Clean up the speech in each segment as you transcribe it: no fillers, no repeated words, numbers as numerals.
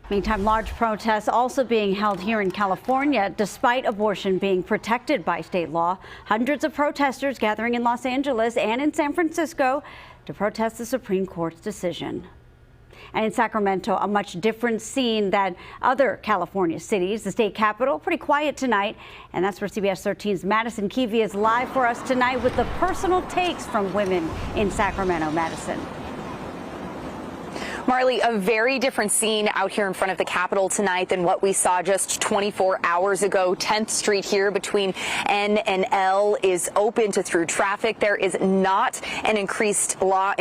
Meantime, large protests also being held here in California, despite abortion being protected by state law. Hundreds of protesters gathering in Los Angeles and in San Francisco to protest the Supreme Court's decision. And in Sacramento, a much different scene than other California cities. The state capitol, pretty quiet tonight. And that's where CBS 13's Madison Keevy is live for us tonight with the personal takes from women in Sacramento. Madison. Marley, a very different scene out here in front of the Capitol tonight than what we saw just 24 hours ago. 10th Street here between N and L is open to through traffic. There is not an increased law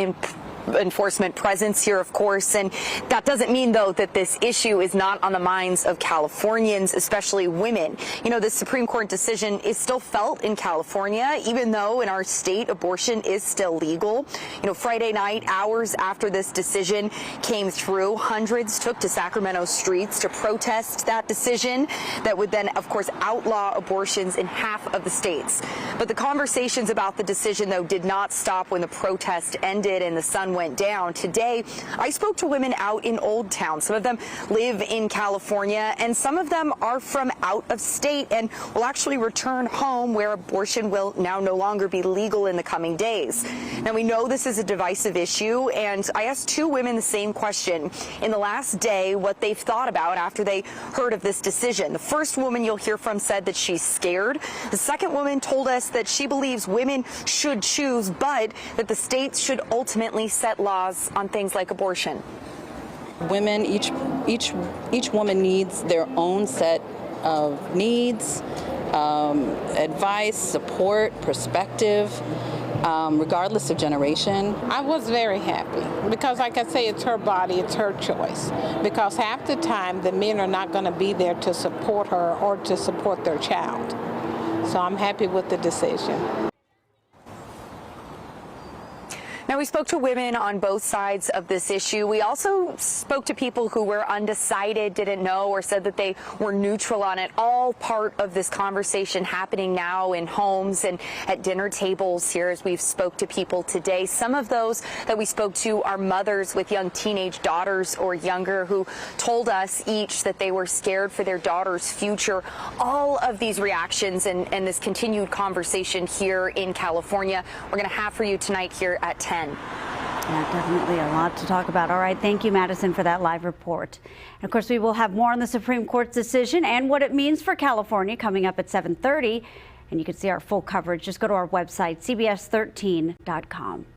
enforcement presence here, of course, and that doesn't mean, though, that this issue is not on the minds of Californians, especially women. You know, the Supreme Court decision is still felt in California, even though in our state abortion is still legal. You know, Friday night, hours after this decision came through, hundreds took to Sacramento streets to protest that decision that would then, of course, outlaw abortions in half of the states. But the conversations about the decision, though, did not stop when the protest ended and the sun went down. Today, I spoke to women out in Old Town. Some of them live in California, and some of them are from out of state and will actually return home, where abortion will now no longer be legal in the coming days. Now, we know this is a divisive issue, and I asked two women the same question in the last day what they've thought about after they heard of this decision. The first woman you'll hear from said that she's scared. The second woman told us that she believes women should choose, but that the states should ultimately set laws on things like abortion. Women, each woman needs their own set of needs, advice, support, perspective, regardless of generation. I was very happy because, like I say, it's her body, it's her choice. Because half the time the men are not going to be there to support her or to support their child. So I'm happy with the decision. Now, we spoke to women on both sides of this issue. We also spoke to people who were undecided, didn't know, or said that they were neutral on it. All part of this conversation happening now in homes and at dinner tables here as we've spoke to people today. Some of those that we spoke to are mothers with young teenage daughters or younger who told us each that they were scared for their daughter's future. All of these reactions and this continued conversation here in California, we're going to have for you tonight here at 10. Yeah, definitely a lot to talk about. All right, thank you, Madison, for that live report. And of course, we will have more on the Supreme Court's decision and what it means for California coming up at 7:30. And you can see our full coverage. Just go to our website, cbs13.com.